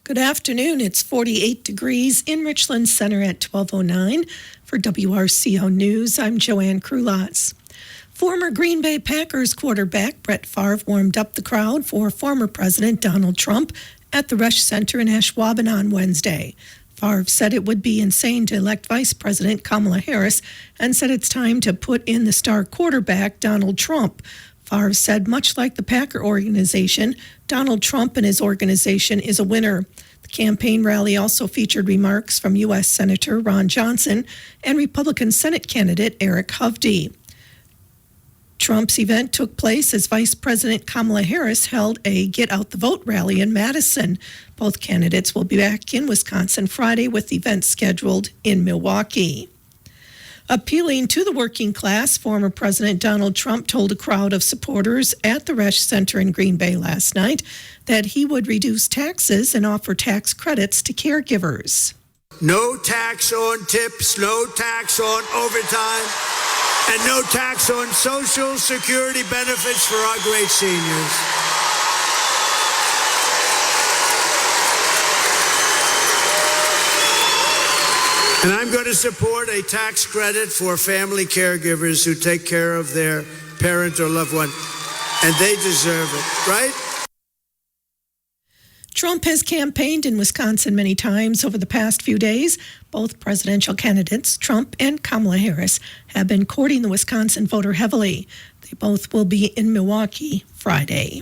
Good afternoon. It's 48 degrees in Richland Center at 12:09. For WRCO News, I'm Joanne Krulatz. Former Green Bay Packers quarterback Brett Favre warmed up the crowd for former President Donald Trump at the Resch Center in Ashwaubenon on Wednesday. Favre said it would be insane to elect Vice President Kamala Harris and said it's time to put in the star quarterback Donald Trump. Favre said, much like the Packer organization, Donald Trump and his organization is a winner. The campaign rally also featured remarks from U.S. Senator Ron Johnson and Republican Senate candidate Eric Hovde. Trump's event took place as Vice President Kamala Harris held a Get Out the Vote rally in Madison. Both candidates will be back in Wisconsin Friday with events scheduled in Milwaukee. Appealing to the working class, former President Donald Trump told a crowd of supporters at the Resch Center in Green Bay last night that he would reduce taxes and offer tax credits to caregivers. No tax on tips, no tax on overtime, and no tax on Social Security benefits for our great seniors. And I'm going to support a tax credit for family caregivers who take care of their parent or loved one, and they deserve it, right? Trump has campaigned in Wisconsin many times over the past few days. Both presidential candidates, Trump and Kamala Harris, have been courting the Wisconsin voter heavily. They both will be in Milwaukee Friday.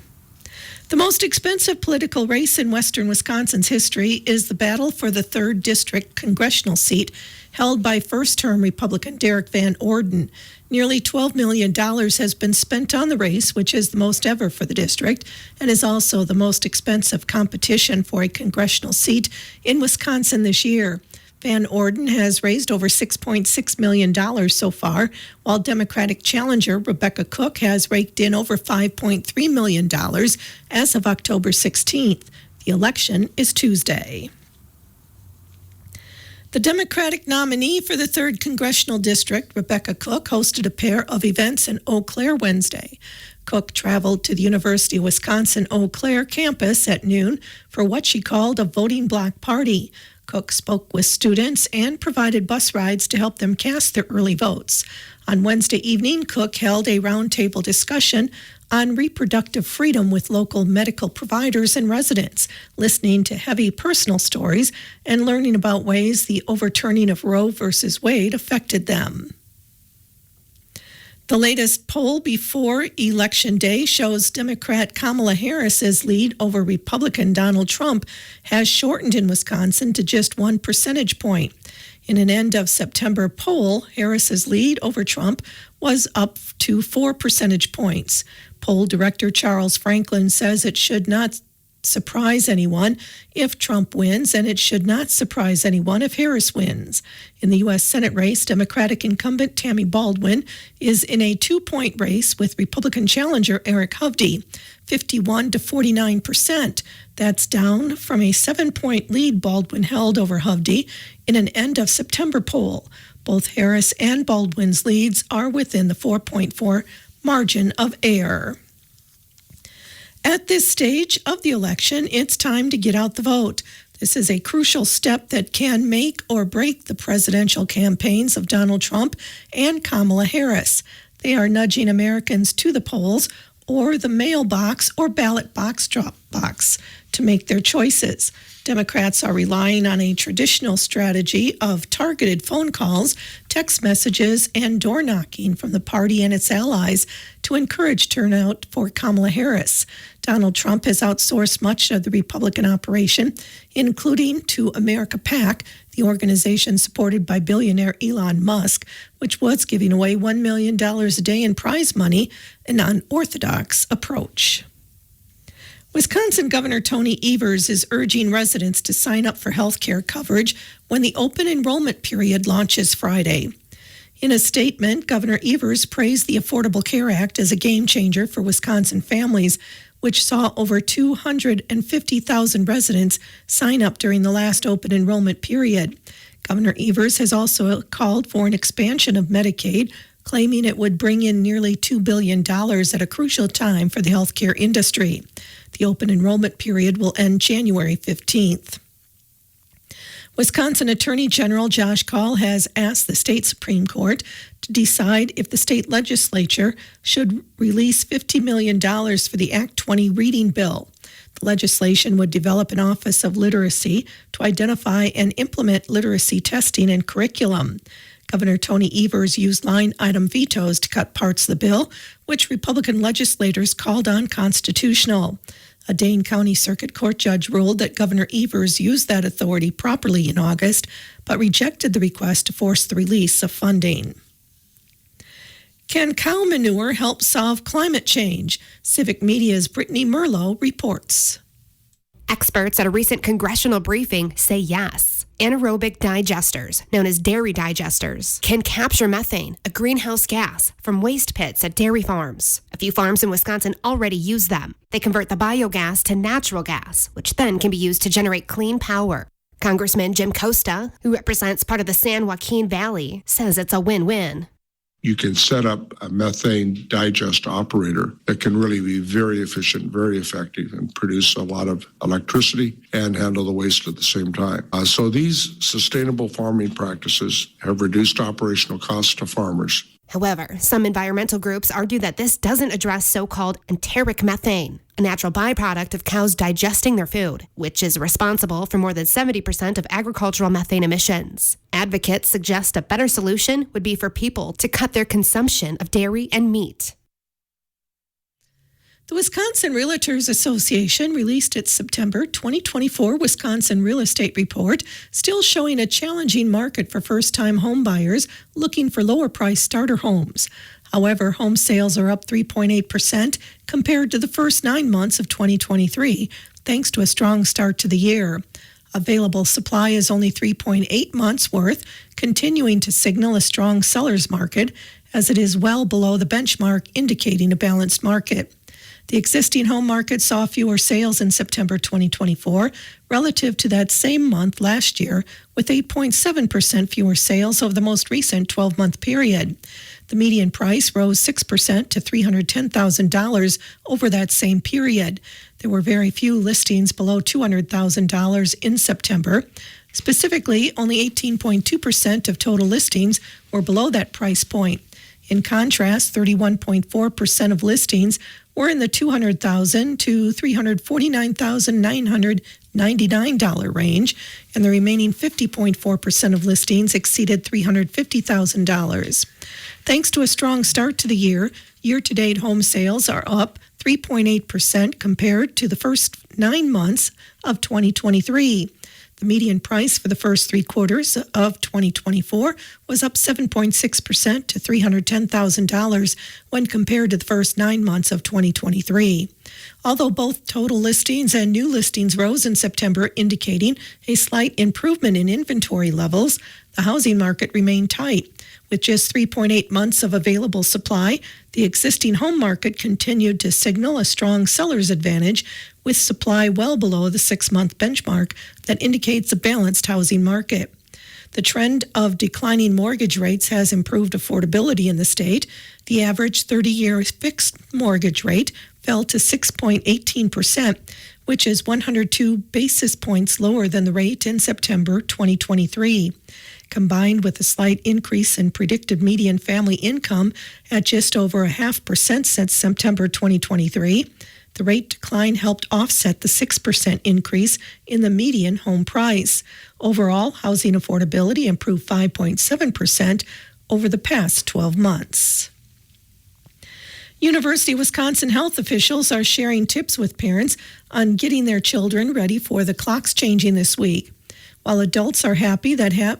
The most expensive political race in western Wisconsin's history is the battle for the 3rd District congressional seat held by first-term Republican Derek Van Orden. Nearly $12 million has been spent on the race, which is the most ever for the district, and is also the most expensive competition for a congressional seat in Wisconsin this year. Van Orden has raised over $6.6 million so far, while Democratic challenger Rebecca Cook has raked in over $5.3 million as of October 16th. The election is Tuesday. The Democratic nominee for the 3rd Congressional District, Rebecca Cook, hosted a pair of events in Eau Claire Wednesday. Cook traveled to the University of Wisconsin Eau Claire campus at noon for what she called a voting block party. Cook spoke with students and provided bus rides to help them cast their early votes. On Wednesday evening, Cook held a roundtable discussion on reproductive freedom with local medical providers and residents, listening to heavy personal stories and learning about ways the overturning of Roe v. Wade affected them. The latest poll before Election Day shows Democrat Kamala Harris's lead over Republican Donald Trump has shortened in Wisconsin to just 1 percentage point. In an end-of-September poll, Harris's lead over Trump was up to 4 percentage points. Poll director Charles Franklin says it should not surprise anyone if Trump wins, and it should not surprise anyone if Harris wins. In the U.S. Senate race, Democratic incumbent Tammy Baldwin is in a 2-point race with Republican challenger Eric Hovde, 51 to 49%. That's down from a 7-point lead Baldwin held over Hovde in an end-of-September poll. Both Harris and Baldwin's leads are within the 4.4 margin of error. At this stage of the election, it's time to get out the vote. This is a crucial step that can make or break the presidential campaigns of Donald Trump and Kamala Harris. They are nudging Americans to the polls or the mailbox or ballot box drop box to make their choices. Democrats are relying on a traditional strategy of targeted phone calls, text messages, and door knocking from the party and its allies to encourage turnout for Kamala Harris. Donald Trump has outsourced much of the Republican operation, including to America PAC, the organization supported by billionaire Elon Musk, which was giving away $1 million a day in prize money, an unorthodox approach. Wisconsin Governor Tony Evers is urging residents to sign up for health care coverage when the open enrollment period launches Friday. In a statement, Governor Evers praised the Affordable Care Act as a game changer for Wisconsin families, which saw over 250,000 residents sign up during the last open enrollment period. Governor Evers has also called for an expansion of Medicaid, claiming it would bring in nearly $2 billion at a crucial time for the healthcare industry. The open enrollment period will end January 15th. Wisconsin Attorney General Josh Kaul has asked the state Supreme Court to decide if the state legislature should release $50 million for the Act 20 reading bill. The legislation would develop an Office of Literacy to identify and implement literacy testing and curriculum. Governor Tony Evers used line-item vetoes to cut parts of the bill, which Republican legislators called unconstitutional. A Dane County Circuit Court judge ruled that Governor Evers used that authority properly in August, but rejected the request to force the release of funding. Can cow manure help solve climate change? Civic Media's Brittany Merlo reports. Experts at a recent congressional briefing say yes. Anaerobic digesters, known as dairy digesters, can capture methane, a greenhouse gas, from waste pits at dairy farms. A few farms in Wisconsin already use them. They convert the biogas to natural gas, which then can be used to generate clean power. Congressman Jim Costa, who represents part of the San Joaquin Valley, says it's a win-win. You can set up a methane digest operator that can really be very efficient, very effective, and produce a lot of electricity and handle the waste at the same time. So these sustainable farming practices have reduced operational costs to farmers. However, some environmental groups argue that this doesn't address so-called enteric methane, a natural byproduct of cows digesting their food, which is responsible for more than 70% of agricultural methane emissions. Advocates suggest a better solution would be for people to cut their consumption of dairy and meat. The Wisconsin Realtors Association released its September 2024 Wisconsin Real Estate Report, still showing a challenging market for first-time home buyers looking for lower-priced starter homes. However, home sales are up 3.8% compared to the first 9 months of 2023, thanks to a strong start to the year. Available supply is only 3.8 months worth, continuing to signal a strong seller's market, as it is well below the benchmark indicating a balanced market. The existing home market saw fewer sales in September 2024 relative to that same month last year, with 8.7% fewer sales over the most recent 12-month period. The median price rose 6% to $310,000 over that same period. There were very few listings below $200,000 in September. Specifically, only 18.2% of total listings were below that price point. In contrast, 31.4% of listings were in the $200,000 to $349,999 range, and the remaining 50.4% of listings exceeded $350,000. Thanks to a strong start to the year, year-to-date home sales are up 3.8% compared to the first 9 months of 2023. The median price for the first 3 quarters of 2024 was up 7.6% to $310,000 when compared to the first 9 months of 2023. Although both total listings and new listings rose in September, indicating a slight improvement in inventory levels, the housing market remained tight. With just 3.8 months of available supply, the existing home market continued to signal a strong seller's advantage, with supply well below the 6-month benchmark that indicates a balanced housing market. The trend of declining mortgage rates has improved affordability in the state. The average 30-year fixed mortgage rate fell to 6.18%, which is 102 basis points lower than the rate in September 2023. Combined with a slight increase in predicted median family income at just over 0.5% since September 2023, the rate decline helped offset the 6% increase in the median home price. Overall, housing affordability improved 5.7% over the past 12 months. University of Wisconsin health officials are sharing tips with parents on getting their children ready for the clocks changing this week. While adults are happy that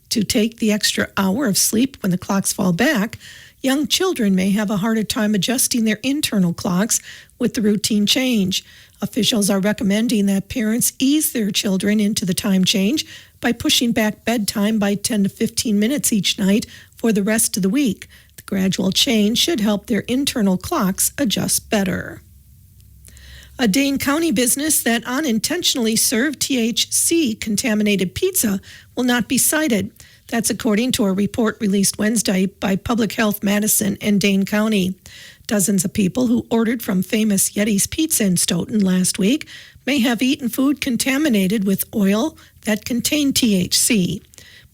to take the extra hour of sleep when the clocks fall back, young children may have a harder time adjusting their internal clocks with the routine change. Officials are recommending that parents ease their children into the time change by pushing back bedtime by 10 to 15 minutes each night for the rest of the week. The gradual change should help their internal clocks adjust better. A Dane County business that unintentionally served THC-contaminated pizza will not be cited. That's according to a report released Wednesday by Public Health Madison and Dane County. Dozens of people who ordered from famous Yeti's Pizza in Stoughton last week may have eaten food contaminated with oil that contained THC.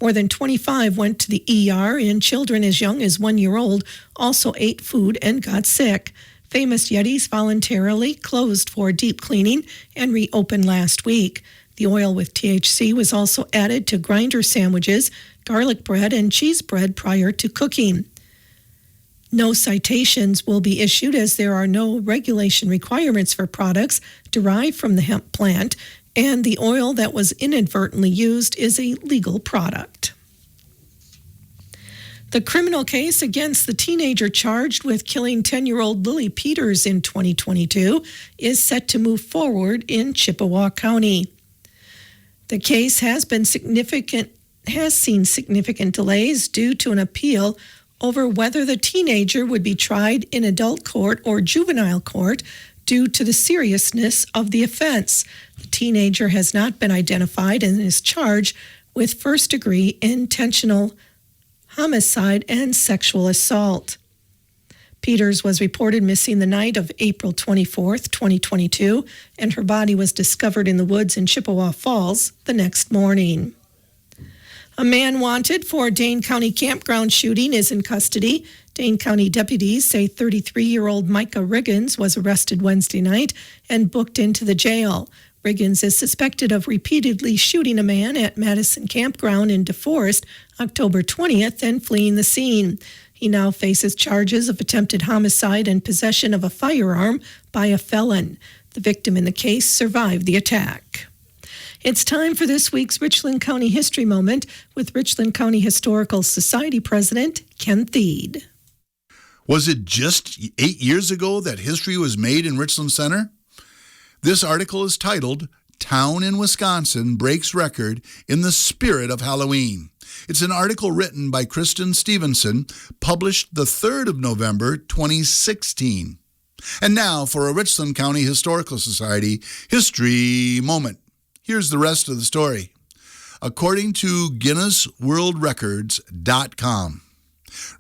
More than 25 went to the ER, and children as young as 1 year old also ate food and got sick. Famous Yeti's voluntarily closed for deep cleaning and reopened last week. The oil with THC was also added to grinder sandwiches, garlic bread, and cheese bread prior to cooking. No citations will be issued as there are no regulation requirements for products derived from the hemp plant, and the oil that was inadvertently used is a legal product. The criminal case against the teenager charged with killing 10-year-old Lily Peters in 2022 is set to move forward in Chippewa County. The case has seen significant delays due to an appeal over whether the teenager would be tried in adult court or juvenile court due to the seriousness of the offense. The teenager has not been identified and is charged with first-degree intentional homicide and sexual assault. Peters was reported missing the night of April 24th, 2022, and her body was discovered in the woods in Chippewa Falls the next morning. A man wanted for a Dane County campground shooting is in custody. Dane County deputies say 33-year-old Micah Riggins was arrested Wednesday night and booked into the jail. Riggins is suspected of repeatedly shooting a man at Madison Campground in DeForest October 20th and fleeing the scene. He now faces charges of attempted homicide and possession of a firearm by a felon. The victim in the case survived the attack. It's time for this week's Richland County History Moment with Richland County Historical Society President Ken Thied. Was it just 8 years ago that history was made in Richland Center? This article is titled, Town in Wisconsin Breaks Record in the Spirit of Halloween. It's an article written by Kristen Stevenson, published the 3rd of November, 2016. And now for a Richland County Historical Society History Moment. Here's the rest of the story. According to GuinnessWorldRecords.com,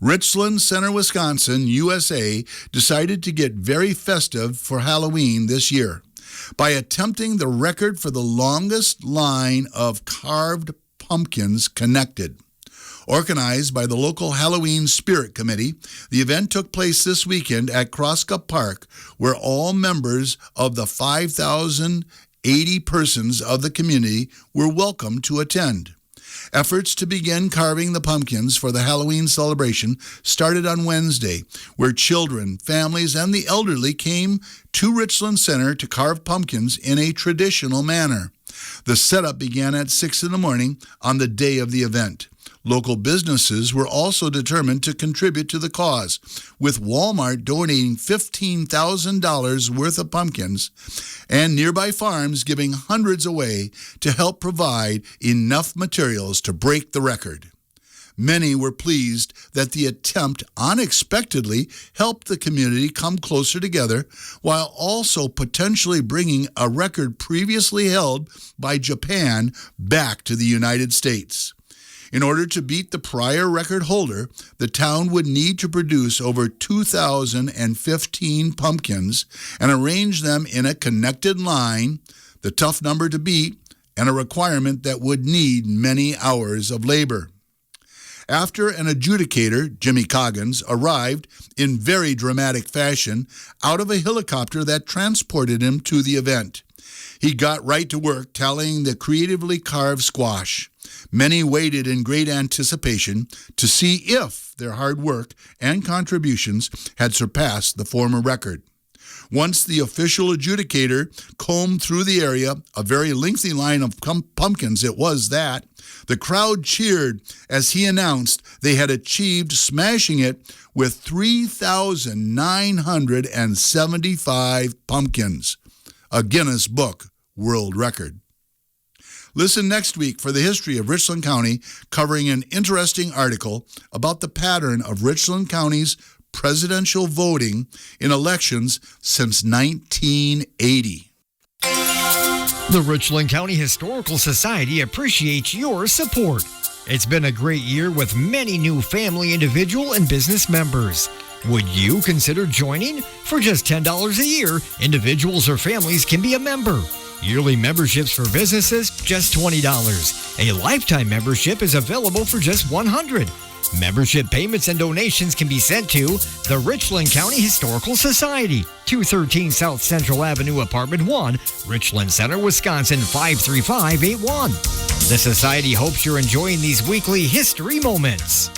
Richland Center, Wisconsin, USA decided to get very festive for Halloween this year by attempting the record for the longest line of carved pumpkins connected. Organized by the local Halloween Spirit Committee, the event took place this weekend at Crosscup Park, where all members of the 5,080 persons of the community were welcome to attend. Efforts to begin carving the pumpkins for the Halloween celebration started on Wednesday, where children, families, and the elderly came to Richland Center to carve pumpkins in a traditional manner. The setup began at 6 in the morning on the day of the event. Local businesses were also determined to contribute to the cause, with Walmart donating $15,000 worth of pumpkins and nearby farms giving hundreds away to help provide enough materials to break the record. Many were pleased that the attempt unexpectedly helped the community come closer together while also potentially bringing a record previously held by Japan back to the United States. In order to beat the prior record holder, the town would need to produce over 2,015 pumpkins and arrange them in a connected line, the tough number to beat, and a requirement that would need many hours of labor. After an adjudicator, Jimmy Coggins, arrived in very dramatic fashion out of a helicopter that transported him to the event, he got right to work tallying the creatively carved squash. Many waited in great anticipation to see if their hard work and contributions had surpassed the former record. Once the official adjudicator combed through the area, a very lengthy line of pumpkins it was that, the crowd cheered as he announced they had achieved smashing it with 3,975 pumpkins, a Guinness Book World Record. Listen next week for the history of Richland County, covering an interesting article about the pattern of Richland County's presidential voting in elections since 1980. The Richland County Historical Society appreciates your support. It's been a great year with many new family, individual, and business members. Would you consider joining? For just $10 a year, individuals or families can be a member. Yearly memberships for businesses, just $20. A lifetime membership is available for just $100. Membership payments and donations can be sent to the Richland County Historical Society, 213 South Central Avenue, Apartment 1, Richland Center, Wisconsin, 53581. The Society hopes you're enjoying these weekly history moments.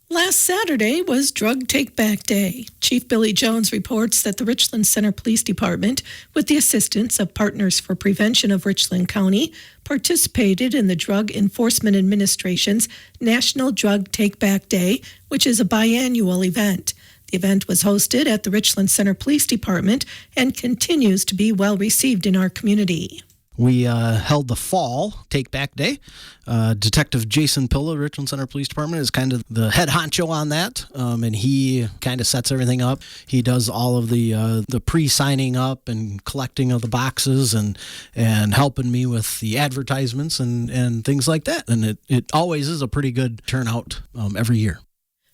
Last Saturday was Drug Take Back Day. Chief Billy Jones reports that the Richland Center Police Department, with the assistance of Partners for Prevention of Richland County, participated in the Drug Enforcement Administration's National Drug Take Back Day, which is a biannual event. The event was hosted at the Richland Center Police Department and continues to be well received in our community. We held the fall Take Back Day. Detective Jason Pilla, Richland Center Police Department, is kind of the head honcho on that, and he kind of sets everything up. He does all of the pre-signing up and collecting of the boxes and helping me with the advertisements and things like that. And it always is a pretty good turnout every year.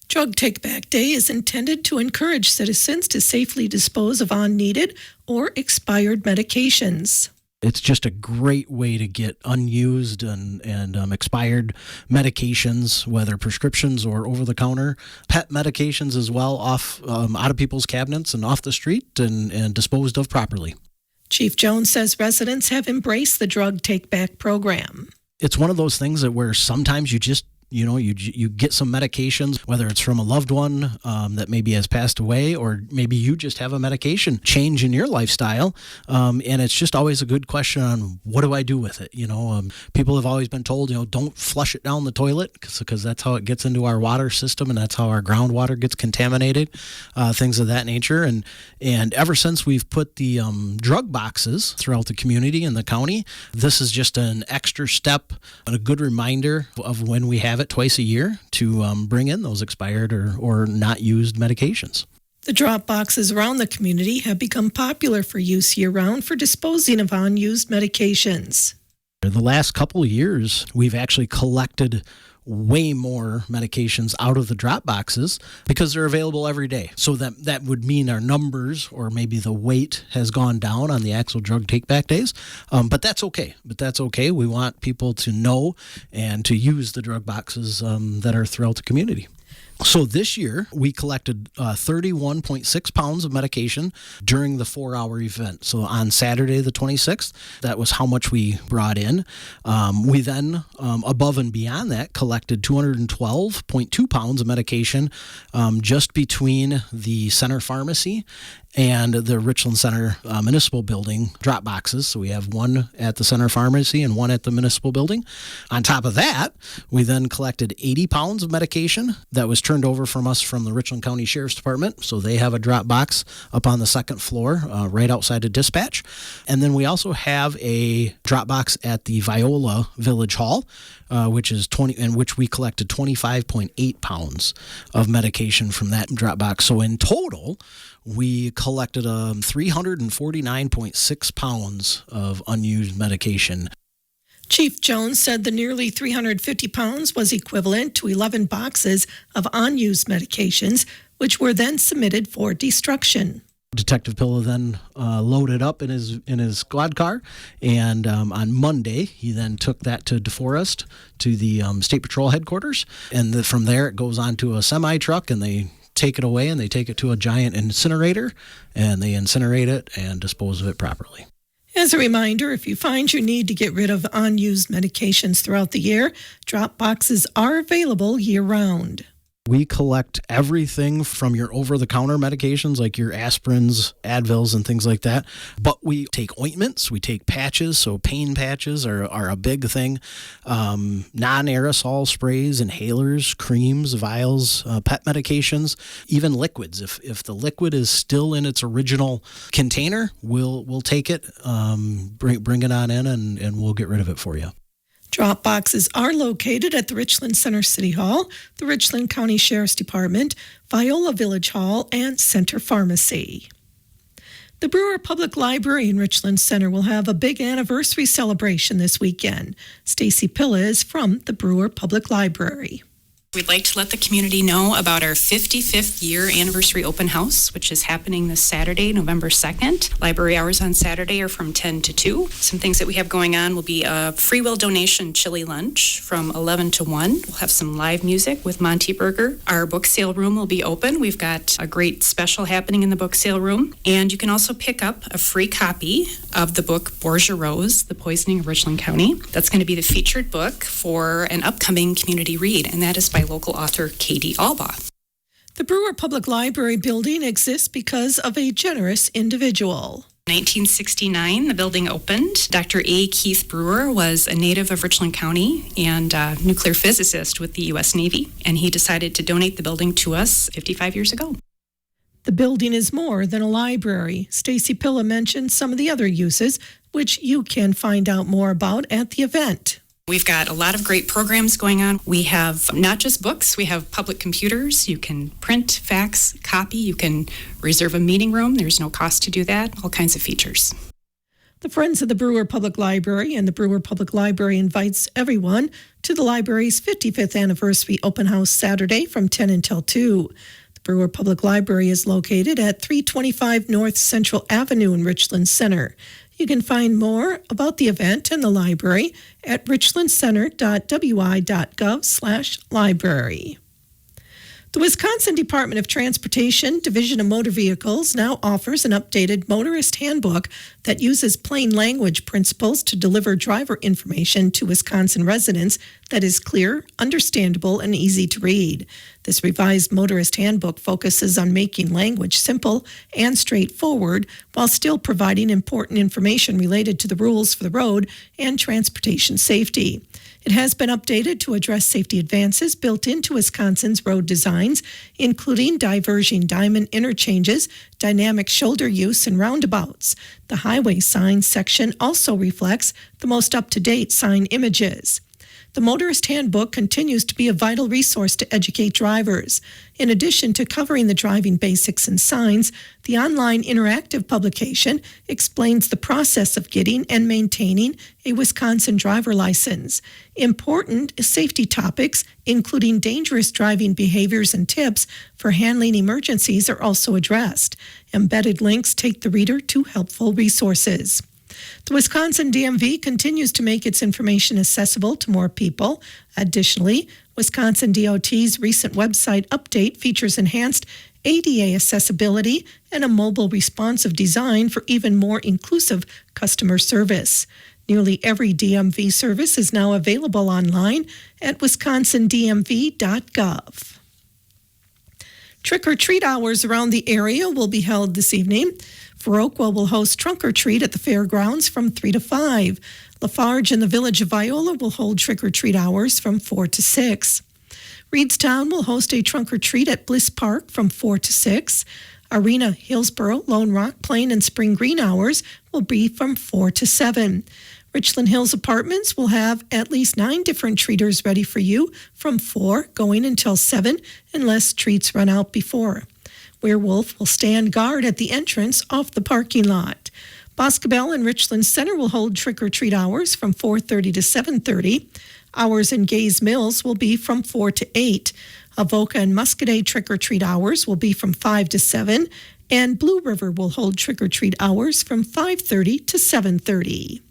Drug Take Back Day is intended to encourage citizens to safely dispose of unneeded or expired medications. It's just a great way to get unused and expired medications, whether prescriptions or over-the-counter, pet medications as well, off out of people's cabinets and off the street and disposed of properly. Chief Jones says residents have embraced the Drug Take Back program. It's one of those things that where sometimes you just you get some medications, whether it's from a loved one that maybe has passed away, or maybe you just have a medication change in your lifestyle. And it's just always a good question on what do I do with it? People have always been told, don't flush it down the toilet because that's how it gets into our water system and that's how our groundwater gets contaminated, things of that nature. And ever since we've put the drug boxes throughout the community and the county, this is just an extra step and a good reminder of when we have it twice a year to bring in those expired or not used medications. The drop boxes around the community have become popular for use year-round for disposing of unused medications. The last couple of years, we've actually collected way more medications out of the drop boxes because they're available every day. So that would mean our numbers or maybe the weight has gone down on the actual drug take back days. But that's okay. We want people to know and to use the drug boxes that are throughout the community. So this year, we collected 31.6 pounds of medication during the 4-hour event. So on Saturday, the 26th, that was how much we brought in. We then, above and beyond that, collected 212.2 pounds of medication just between the center pharmacy and the Richland Center Municipal Building drop boxes. So we have one at the Center Pharmacy and one at the Municipal Building. On top of that, we then collected 80 pounds of medication that was turned over from us from the Richland County Sheriff's Department. So they have a drop box up on the second floor right outside of dispatch. And then we also have a drop box at the Viola Village Hall, which we collected 25.8 pounds of medication from that drop box. So in total, we collected 349.6 pounds of unused medication. Chief Jones said the nearly 350 pounds was equivalent to 11 boxes of unused medications, which were then submitted for destruction. Detective Pilla then loaded up in his squad car, and on Monday he then took that to DeForest to the State Patrol headquarters, and from there it goes on to a semi truck, and they take it away and they take it to a giant incinerator, and they incinerate it and dispose of it properly. As a reminder, if you find you need to get rid of unused medications throughout the year, drop boxes are available year-round. We collect everything from your over-the-counter medications like your aspirins, Advils, and things like that. But we take ointments, we take patches, so pain patches are a big thing. Non-aerosol sprays, inhalers, creams, vials, pet medications, even liquids. If the liquid is still in its original container, we'll take it, bring it on in, and we'll get rid of it for you. Drop boxes are located at the Richland Center City Hall, the Richland County Sheriff's Department, Viola Village Hall, and Center Pharmacy. The Brewer Public Library in Richland Center will have a big anniversary celebration this weekend. Stacy Pilla is from the Brewer Public Library. We'd like to let the community know about our 55th year anniversary open house, which is happening this Saturday, November 2nd. Library hours on Saturday are from 10 to 2. Some things that we have going on will be a free will donation chili lunch from 11 to 1. We'll have some live music with Monty Burger. Our book sale room will be open. We've got a great special happening in the book sale room. And you can also pick up a free copy of the book WRCO, The Poisoning of Richland County. That's going to be the featured book for an upcoming community read, and that is by local author Katie Albaugh. The Brewer Public Library building exists because of a generous individual. In 1969, the building opened. Dr. A. Keith Brewer was a native of Richland County and a nuclear physicist with the U.S. Navy, and he decided to donate the building to us 55 years ago. The building is more than a library. Stacy Pilla mentioned some of the other uses, which you can find out more about at the event. We've got a lot of great programs going on. We have not just books, we have public computers. You can print, fax, copy. You can reserve a meeting room. There's no cost to do that. All kinds of features. The Friends of the Brewer Public Library and the Brewer Public Library invites everyone to the library's 55th anniversary open house Saturday from 10 until 2. The Brewer Public Library is located at 325 North Central Avenue in Richland Center. You can find more about the event and the library at richlandcenter.wi.gov/library. The Wisconsin Department of Transportation Division of Motor Vehicles now offers an updated motorist handbook that uses plain language principles to deliver driver information to Wisconsin residents that is clear, understandable, and easy to read. This revised motorist handbook focuses on making language simple and straightforward while still providing important information related to the rules for the road and transportation safety. It has been updated to address safety advances built into Wisconsin's road designs, including diverging diamond interchanges, dynamic shoulder use, and roundabouts. The highway signs section also reflects the most up-to-date sign images. The Motorist Handbook continues to be a vital resource to educate drivers. In addition to covering the driving basics and signs, the online interactive publication explains the process of getting and maintaining a Wisconsin driver license. Important safety topics, including dangerous driving behaviors and tips for handling emergencies, are also addressed. Embedded links take the reader to helpful resources. The Wisconsin DMV continues to make its information accessible to more people. Additionally, Wisconsin DOT's recent website update features enhanced ADA accessibility and a mobile responsive design for even more inclusive customer service. Nearly every DMV service is now available online at wisconsindmv.gov. Trick-or-treat hours around the area will be held this evening. WRCO will host Trunk or Treat at the fairgrounds from 3 to 5. Lafarge and the Village of Viola will hold trick-or-treat hours from 4 to 6. Reedstown will host a Trunk or Treat at Bliss Park from 4 to 6. Arena, Hillsboro, Lone Rock, Plain, and Spring Green hours will be from 4 to 7. Richland Hills Apartments will have at least 9 different treaters ready for you from 4 going until 7 unless treats run out before. Werewolf will stand guard at the entrance off the parking lot. Boscobel and Richland Center will hold trick-or-treat hours from 4:30 to 7:30. Hours in Gays Mills will be from 4 to 8. Avoca and Muscadet trick-or-treat hours will be from 5 to 7. And Blue River will hold trick-or-treat hours from 5:30 to 7:30.